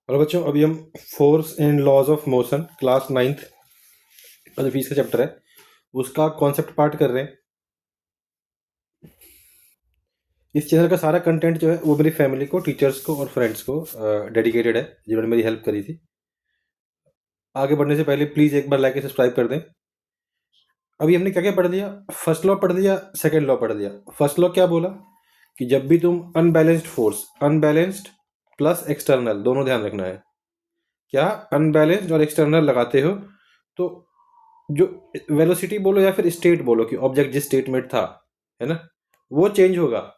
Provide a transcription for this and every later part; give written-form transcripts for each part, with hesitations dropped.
और बच्चों अभी हम force and laws of motion class 9th का जो फिजिक्स का चैप्टर है उसका कॉन्सेप्ट पार्ट कर रहे हैं। इस चैनल का सारा कंटेंट जो है वो मेरी फैमिली को, टीचर्स को और फ्रेंड्स को डेडिकेटेड है, जिन्होंने मेरी हेल्प करी थी। आगे बढ़ने से पहले प्लीज़ एक बार लाइक और सब्सक्राइब कर दें। अभी हमने क्या क्या पढ़ लिया? फर्स्ट लॉ पढ़ लिया, सेकेंड लॉ पढ़ लिया। फर्स्ट लॉ क्या बोला कि जब भी तुम unbalanced force, unbalanced plus external दोनों ध्यान रखना है, क्या अनबैलेंस्ड और एक्सटर्नल लगाते हो तो जो वेलोसिटी बोलो या फिर स्टेट बोलो कि ऑब्जेक्ट जिस स्टेट में था, है ना, वो चेंज होगा।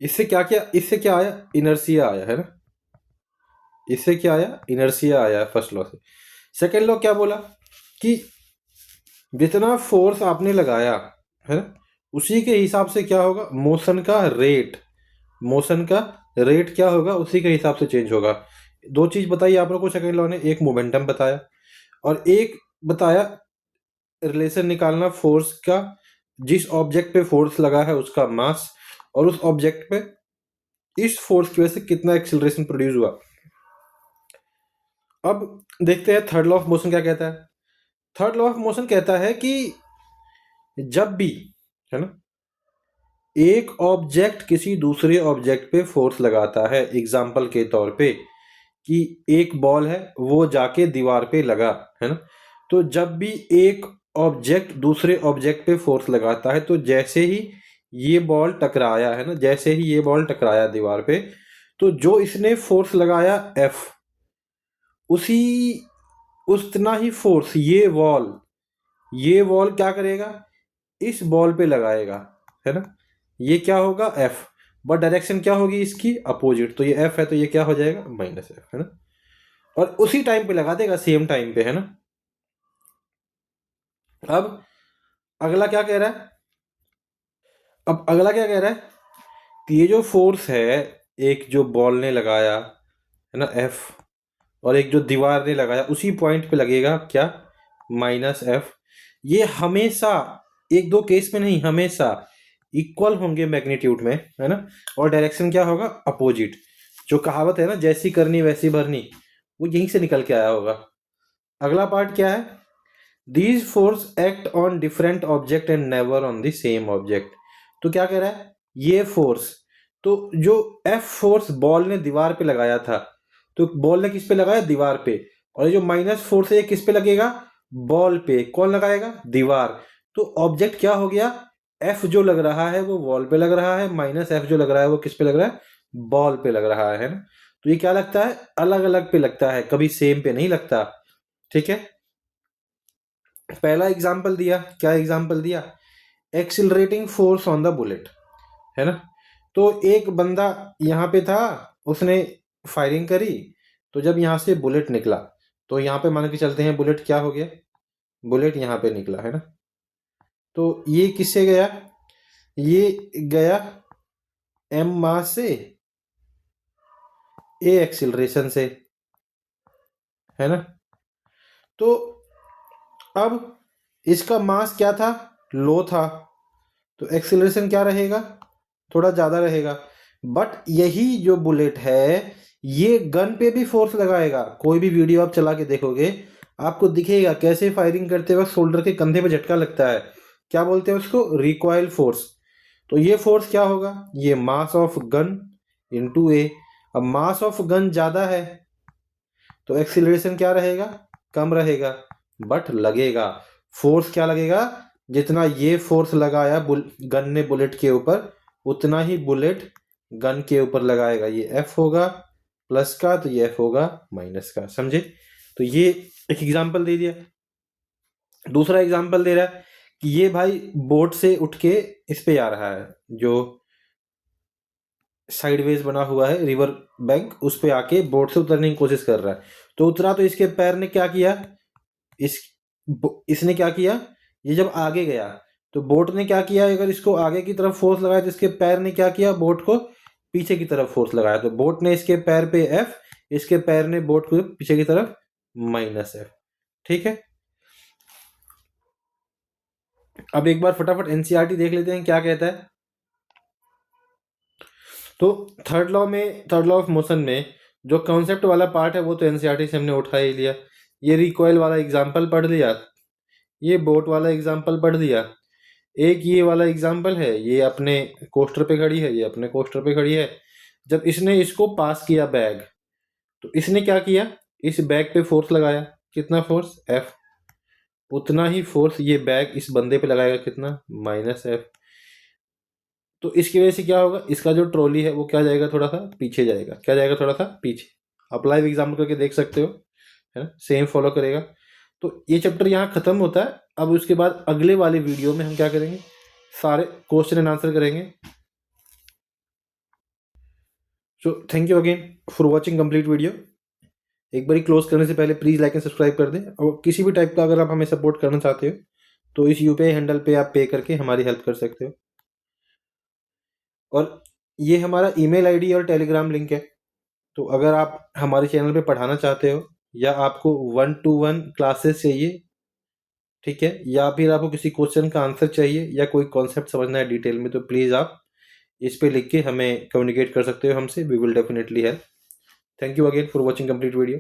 इससे क्या आया? इनर्सिया आया, है ना। इससे क्या आया? इनर्सिया आया फर्स्ट लॉ से। सेकेंड लॉ क्या बोला कि जितना फोर्स आपने लगाया है ना, उसी के हिसाब से क्या होगा? मोशन का रेट क्या होगा? उसी के हिसाब से चेंज होगा। दो चीज बताई आप लोग को सेकेंड लॉ ने, एक मोमेंटम बताया और एक बताया रिलेशन निकालना फोर्स का, जिस ऑब्जेक्ट पे फोर्स लगा है उसका मास और उस ऑब्जेक्ट पे इस फोर्स की वजह से कितना एक्सीलरेशन प्रोड्यूस हुआ। अब देखते हैं थर्ड लॉ ऑफ मोशन क्या कहता है। थर्ड लॉ ऑफ मोशन कहता है कि जब भी, है ना, एक ऑब्जेक्ट किसी दूसरे ऑब्जेक्ट पे फोर्स लगाता है, एग्जाम्पल के तौर पे कि एक बॉल है वो जाके दीवार पे लगा, है ना, तो जब भी एक ऑब्जेक्ट दूसरे ऑब्जेक्ट पे फोर्स लगाता है तो जैसे ही ये बॉल टकराया, है ना, जैसे ही ये बॉल टकराया दीवार पे, तो जो इसने फोर्स लगाया एफ, उसी उतना ही फोर्स ये वॉल क्या करेगा? इस बॉल पे लगाएगा, है ना। ये क्या होगा? एफ। बट डायरेक्शन क्या होगी इसकी? अपोजिट। तो ये एफ है तो ये क्या हो जाएगा? माइनस एफ, है ना। और उसी टाइम पे लगा देगा, सेम टाइम पे, है ना। अब अगला क्या कह रहा है? अब अगला क्या कह रहा है कि ये जो फोर्स है, एक जो बॉल ने लगाया, है ना, एफ, और एक जो दीवार ने लगाया उसी पॉइंट पे लगेगा क्या? Minus F. ये हमेशा, एक दो केस में नहीं, हमेशा इक्वल होंगे मैग्नीट्यूड में, है ना। और डायरेक्शन क्या होगा? अपोजिट। जो कहावत है ना, जैसी करनी वैसी भरनी, वो यहीं से निकल के आया होगा। अगला पार्ट क्या है? These force act on different object and never on the same object. तो क्या कह रहा है? ये फोर्स, तो जो एफ फोर्स बॉल ने दीवार पे लगाया था, तो बॉल ने किस पे लगाया? दीवार पे। और ये जो माइनस फोर्स है ये किस पे लगेगा? बॉल पे। कौन लगाएगा? दीवार। तो ऑब्जेक्ट क्या हो गया? एफ जो लग रहा है वो वॉल पे लग रहा है, माइनस एफ जो लग रहा है वो किस पे लग रहा है? बॉल पे लग रहा है ना। तो ये क्या लगता है? अलग अलग पे लगता है, कभी सेम पे नहीं लगता। ठीक है। पहला एग्जाम्पल दिया, क्या एग्जाम्पल दिया? Accelerating force on the bullet, है ना। तो एक बंदा यहाँ पे था, उसने फायरिंग करी, तो जब यहाँ से बुलेट निकला, तो यहाँ पे मान के चलते हैं बुलेट क्या हो गया? बुलेट यहाँ पे निकला, है ना। तो ये किससे गया? ये गया एम मास से ए एक्सिलरेशन से, है ना। तो अब इसका मास क्या था? लो था, तो एक्सिलरेशन क्या रहेगा? थोड़ा ज़्यादा रहेगा। बट यही जो बुलेट है ये गन पे भी फोर्स लगाएगा। कोई भी वीडियो आप चला के देखोगे आपको दिखेगा कैसे फायरिंग करते वक्त शोल्डर के कंधे पे झटका लगता है। क्या बोलते हैं उसको? Recoil force. तो ये फोर्स क्या होगा? ये मास ऑफ गन इंटू ए। अब मास ऑफ गन ज़्यादा है तो एक्सिलरेशन क्या रहेगा? कम रहेगा, बट लगेगा। फोर्स क्या लगेगा? जितना ये फोर्स लगाया गन ने बुलेट के ऊपर, उतना ही बुलेट गन के ऊपर लगाएगा। ये एफ होगा प्लस का, तो ये एफ होगा माइनस का। समझे? तो ये एक एग्जांपल दे दिया। दूसरा एग्जांपल दे रहा है कि ये भाई बोट से उठ के इस पे आ रहा है, जो साइडवेज बना हुआ है रिवर बैंक, उस पे आके बोट से उतरने की कोशिश कर रहा है। तो उतरा तो इसके पैर ने क्या किया? इस इसने क्या किया? ये जब आगे गया तो बोट ने क्या किया? अगर इसको आगे की तरफ फोर्स लगाया तो इसके पैर ने क्या किया? बोट को पीछे की तरफ फोर्स लगाया। तो बोट ने इसके पैर पे एफ, इसके पैर ने बोट को पीछे की तरफ माइनस एफ। ठीक है। अब एक बार फटाफट एनसीईआरटी देख लेते हैं क्या कहता है। तो थर्ड लॉ ऑफ मोशन में जो कॉन्सेप्ट वाला पार्ट है वो तो एनसीईआरटी से हमने उठा ही लिया। ये रिकॉइल वाला एग्जाम्पल पढ़ लिया, ये बोट वाला एग्जाम्पल पढ़ लिया, एक ये वाला एग्जाम्पल है, ये अपने कोस्टर पे खड़ी है, ये अपने कोस्टर पे खड़ी है। जब इसने इसको पास किया बैग, तो इसने क्या किया, इस बैग पे फोर्स लगाया, कितना फोर्स, एफ। उतना ही फोर्स ये बैग इस बंदे पे लगाएगा, कितना, माइनस एफ। तो इसकी वजह से क्या होगा, इसका जो ट्रॉली है वो क्या जाएगा, थोड़ा सा पीछे जाएगा, क्या जाएगा, थोड़ा सा पीछे। आप लाइव एग्जाम्पल करके देख सकते हो, है ना, सेम फॉलो करेगा। तो ये चैप्टर यहाँ खत्म होता है। अब उसके बाद अगले वाले वीडियो में हम क्या करेंगे, सारे क्वेश्चन एंड आंसर करेंगे। So thank you again for watching complete video. एक बार क्लोज करने से पहले प्लीज़ लाइक एंड सब्सक्राइब कर दें, और किसी भी टाइप का अगर आप हमें सपोर्ट करना चाहते हो तो इस यूपीआई हैंडल पे आप पे करके हमारी हेल्प कर सकते हो। और ये हमारा ईमेल आईडी और टेलीग्राम लिंक है। तो अगर आप हमारे चैनल पे पढ़ाना चाहते हो, या आपको 1-to-1 क्लासेस चाहिए, ठीक है, या फिर आपको किसी क्वेश्चन का आंसर चाहिए, या कोई कॉन्सेप्ट समझना है डिटेल में, तो प्लीज़ आप इस पे लिख के हमें कम्युनिकेट कर सकते हो हमसे। We will definitely help. Thank you again for watching complete video.